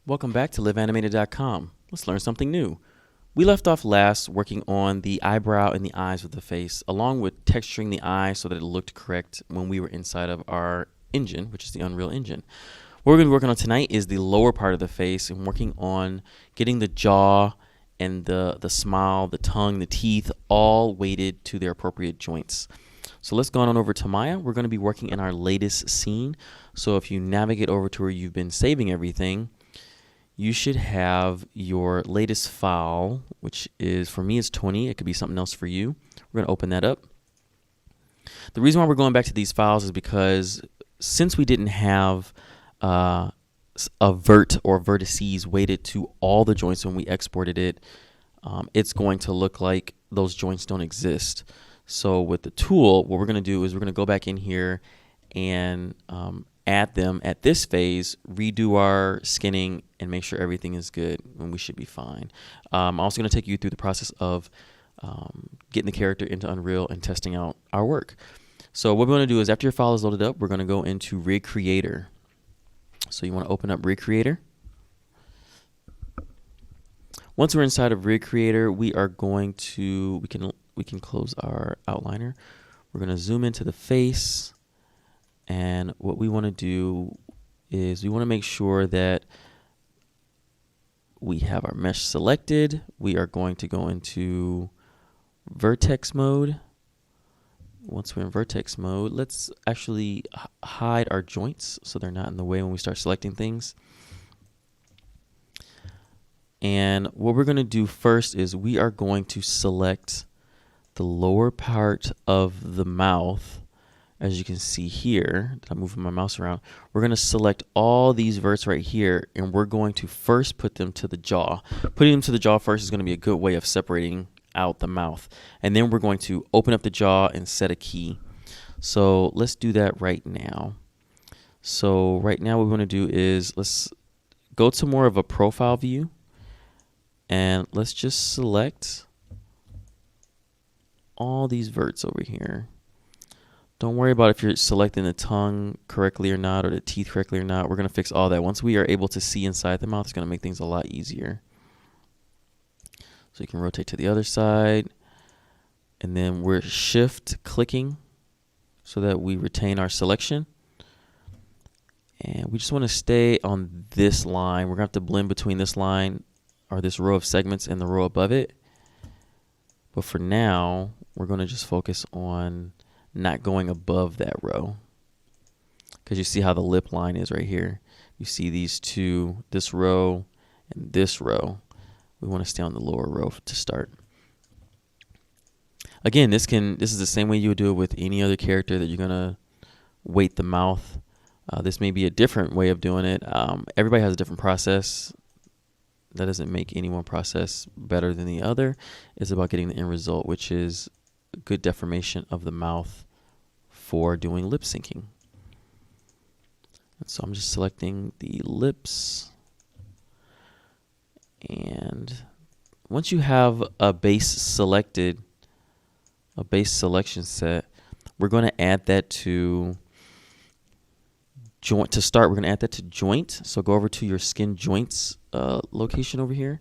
Welcome back to LivAnimated.com. Let's learn something new. We left off last working on the eyebrow and the eyes of the face, along with texturing the eye so that it looked correct when we were inside of our engine, which is the Unreal Engine. What we're going to be working on tonight is the lower part of the face and working on getting the jaw and the smile, the tongue, the teeth, all weighted to their appropriate joints. So let's go on over to Maya. We're going to be working in our latest scene. So if you navigate over to where you've been saving everything, you should have your latest file, which is, for me, is 20. It could be something else for you. We're going to open that up. The reason why we're going back to these files is because since we didn't have a vert or vertices weighted to all the joints when we exported it, it's going to look like those joints don't exist. So with the tool, what we're going to do is we're going to go back in here and add them at this phase, redo our skinning, and make sure everything is good, and we should be fine. I'm also going to take you through the process of getting the character into Unreal and testing out our work. So what we're going to do is after your file is loaded up, we're going to go into Rig Creator. So you want to open up Rig Creator. Once we're inside of Rig Creator, we are going to, we can close our outliner. We're going to zoom into the face. And what we want to do is we want to make sure that we have our mesh selected. We are going to go into vertex mode. Once we're in vertex mode, let's actually hide our joints so they're not in the way when we start selecting things. And what we're going to do first is we are going to select the lower part of the mouth. As you can see here, I'm moving my mouse around, we're going to select all these verts right here, and we're going to first put them to the jaw. Putting them to the jaw first is going to be a good way of separating out the mouth. And then we're going to open up the jaw and set a key. So let's do that right now. So right now what we want to do is let's go to more of a profile view, and let's just select all these verts over here. Don't worry about if you're selecting the tongue correctly or not, or the teeth correctly or not. We're going to fix all that. Once we are able to see inside the mouth, it's going to make things a lot easier. So you can rotate to the other side. And then we're shift clicking so that we retain our selection. And we just want to stay on this line. We're going to have to blend between this line, or this row of segments, and the row above it. But for now, we're going to just focus on not going above that row, because you see how the lip line is right here. You see these two, this row and this row. We want to stay on the lower row to start. Again, this is the same way you would do it with any other character that you're gonna weight the mouth. This may be a different way of doing it. Everybody has a different process. That doesn't make any one process better than the other. It's about getting the end result, which is a good deformation of the mouth for doing lip syncing. And so I'm just selecting the lips. And once you have a base selected, a base selection set, we're going to add that to joint. To start, we're going to add that to joint. So go over to your skin joints location over here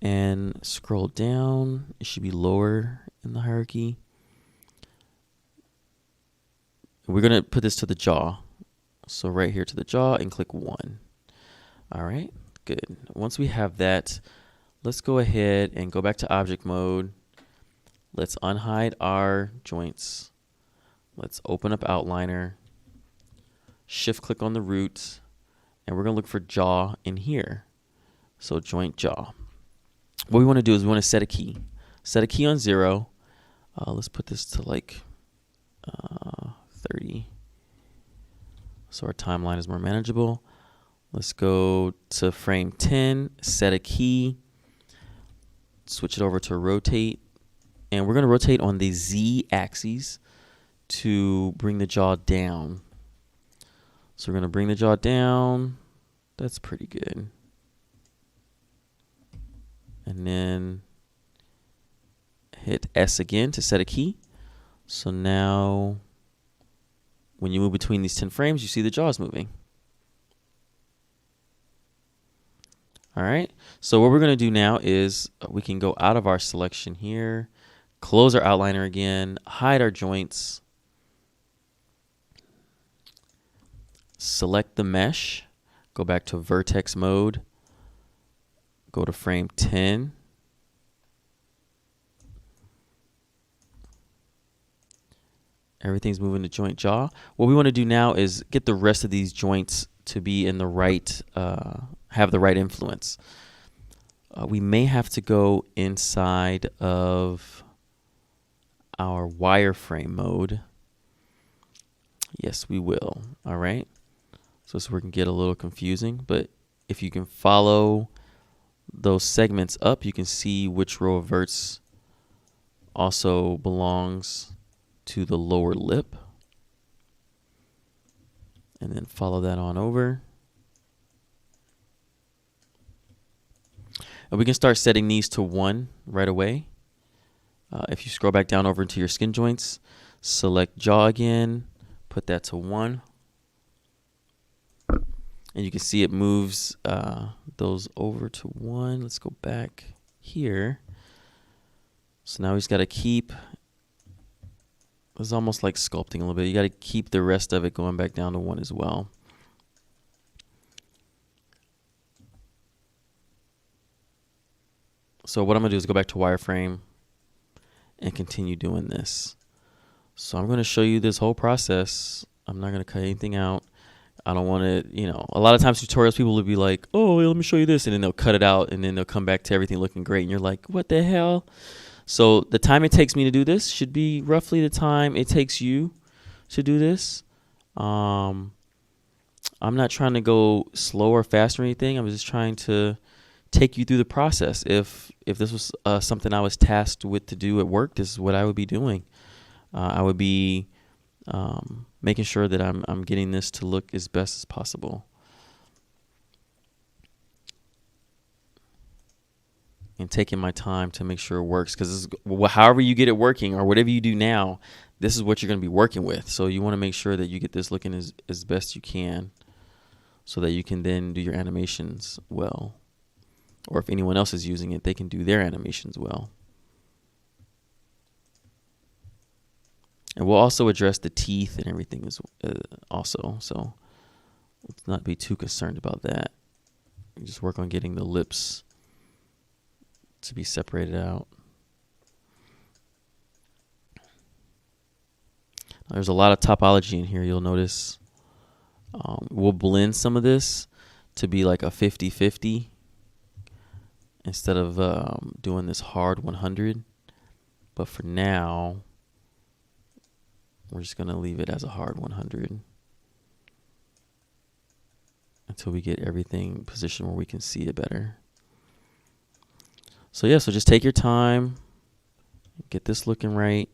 and scroll down. It should be lower in the hierarchy. We're going to put this to the jaw. So right here to the jaw and click 1. All right, good. Once we have that, let's go ahead and go back to object mode. Let's unhide our joints. Let's open up outliner. Shift click on the root, and we're going to look for jaw in here. So joint jaw. What we want to do is we want to set a key. Set a key on 0. Let's put this to like 30. So our timeline is more manageable. Let's go to frame 10, set a key, switch it over to rotate, and we're going to rotate on the Z axis to bring the jaw down. So we're going to bring the jaw down. That's pretty good. And then hit S again to set a key. So now when you move between these 10 frames, you see the jaws moving. All right. So what we're going to do now is we can go out of our selection here, close our outliner again, hide our joints, select the mesh, go back to vertex mode, go to frame 10. Everything's moving to joint jaw. What we want to do now is get the rest of these joints to be in the right, have the right influence. We may have to go inside of our wireframe mode. Yes, we will. All right. So this where it can get a little confusing, but if you can follow those segments up, you can see which row of verts also belongs to the lower lip. And then follow that on over. And we can start setting these to 1 right away. If you scroll back down over into your skin joints, select jaw again, put that to 1. And you can see it moves those over to 1. Let's go back here. So now we just got to keep, it's almost like sculpting a little bit. You got to keep the rest of it going back down to 1 as well. So what I'm going to do is go back to wireframe and continue doing this. So I'm going to show you this whole process. I'm not going to cut anything out. I don't want to, you know, a lot of times tutorials people will be like, oh, let me show you this. And then they'll cut it out and then they'll come back to everything looking great. And you're like, what the hell? So the time it takes me to do this should be roughly the time it takes you to do this. I'm not trying to go slow or fast or anything. I'm just trying to take you through the process. If this was something I was tasked with to do at work, this is what I would be doing. I would be making sure that I'm getting this to look as best as possible. And taking my time to make sure it works, because however you get it working or whatever you do now, this is what you're going to be working with. So you want to make sure that you get this looking as best you can so that you can then do your animations well. Or if anyone else is using it, they can do their animations well. And we'll also address the teeth and everything also. So let's not be too concerned about that. Just work on getting the lips to be separated out. There's a lot of topology in here, you'll notice. We'll blend some of this to be like a 50-50 instead of doing this hard 100. But for now, we're just going to leave it as a hard 100 until we get everything positioned where we can see it better. So yeah, so just take your time, get this looking right,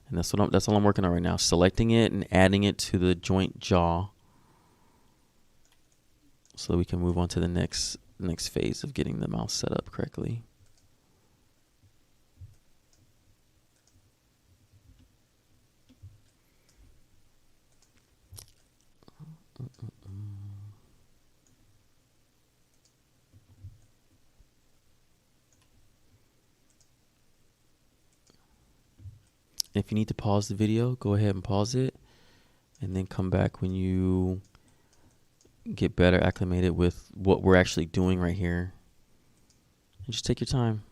and that's all I'm working on right now. Selecting it and adding it to the joint jaw, so that we can move on to the next phase of getting the mouth set up correctly. If you need to pause the video, go ahead and pause it, and then come back when you get better acclimated with what we're actually doing right here. And just take your time.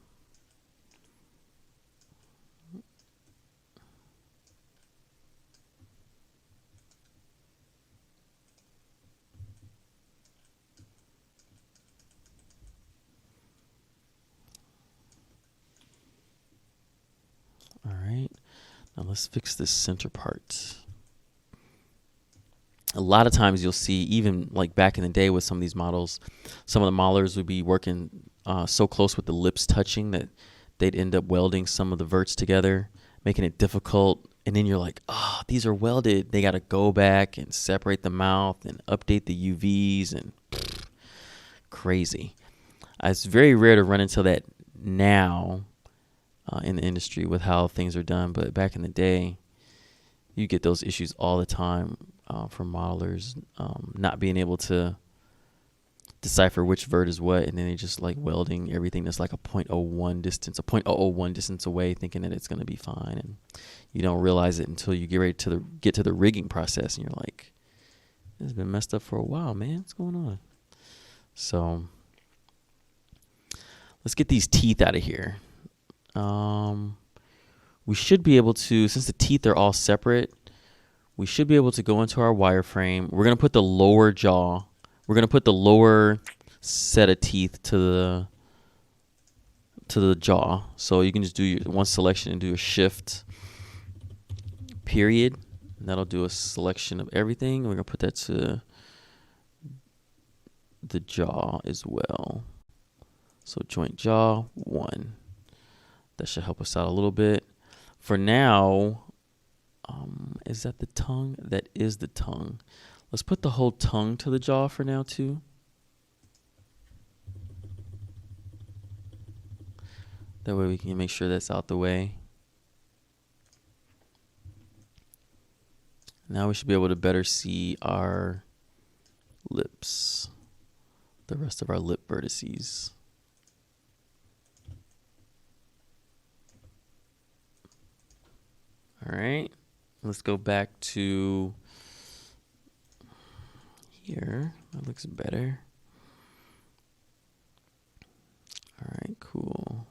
All right. Now let's fix this center part. A lot of times you'll see, even like back in the day with some of these models, some of the modelers would be working so close with the lips touching that they'd end up welding some of the verts together, making it difficult. And then you're like, oh, these are welded. They got to go back and separate the mouth and update the UVs and crazy. It's very rare to run into that now in the industry with how things are done. But back in the day, you get those issues all the time from modelers not being able to decipher which vert is what, and then they just like welding everything that's like a 0.01 distance, a 0.001 distance away, thinking that it's going to be fine, and you don't realize it until you get ready to get to the rigging process, and you're like, this has been messed up for a while, man. What's going on? So let's get these teeth out of here. We should be able to, since the teeth are all separate, we should be able to go into our wireframe. We're going to put the lower jaw. We're going to put the lower set of teeth to the jaw. So you can just do your one selection and do a shift period. And that'll do a selection of everything. We're going to put that to the jaw as well. So joint jaw 1. That should help us out a little bit. For now, is that the tongue? That is the tongue. Let's put the whole tongue to the jaw for now too. That way we can make sure that's out the way. Now we should be able to better see our lips, the rest of our lip vertices. All right, let's go back to here. That looks better. All right, cool.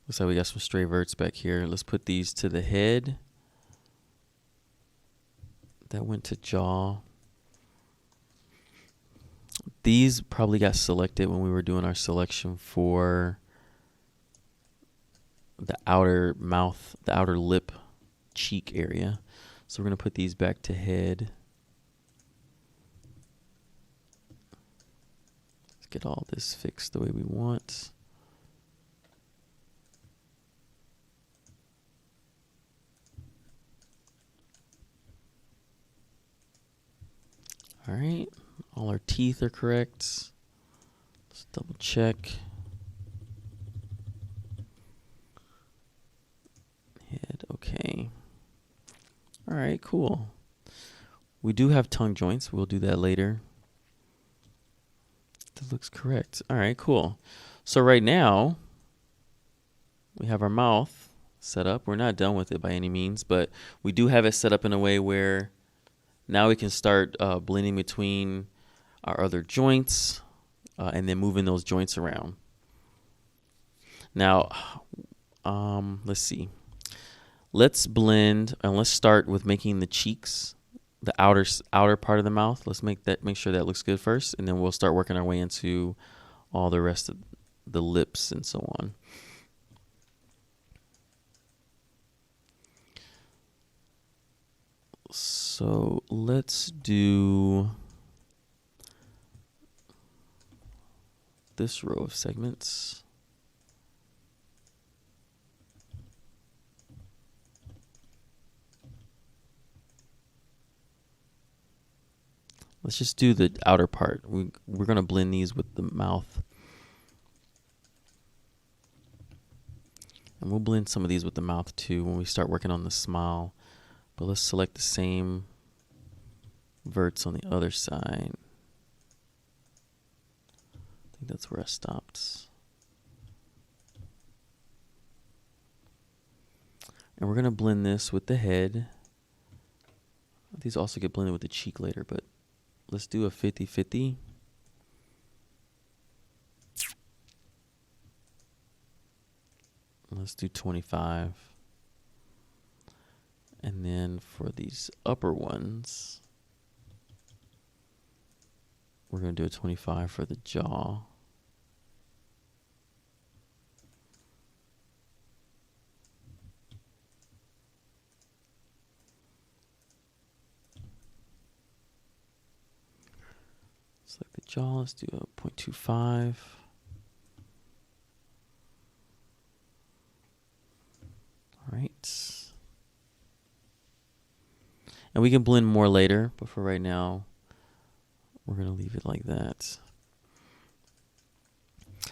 Looks like we got some stray verts back here. Let's put these to the head. That went to jaw. These probably got selected when we were doing our selection for the outer mouth, the outer lip cheek area. So we're going to put these back to head. Let's get all this fixed the way we want. All right, all our teeth are correct. Let's double check. Head, okay. All right, cool. We do have tongue joints. We'll do that later. That looks correct. All right, cool. So right now, we have our mouth set up. We're not done with it by any means, but we do have it set up in a way where now we can start blending between our other joints and then moving those joints around. Now, let's see. Let's blend and let's start with making the cheeks, the outer part of the mouth. Let's make sure that looks good first, and then we'll start working our way into all the rest of the lips and so on. So let's do this row of segments. Let's just do the outer part. We're going to blend these with the mouth. And we'll blend some of these with the mouth too when we start working on the smile. But let's select the same verts on the other side. I think that's where I stopped. And we're going to blend this with the head. These also get blended with the cheek later, but let's do a 50-50. Let's do 25. And then for these upper ones, we're going to do a 25 for the jaw. Select the jaw, let's do a 0.25. All right. And we can blend more later, but for right now, we're going to leave it like that.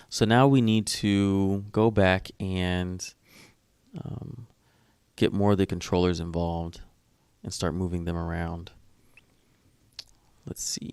So now we need to go back and get more of the controllers involved and start moving them around. Let's see.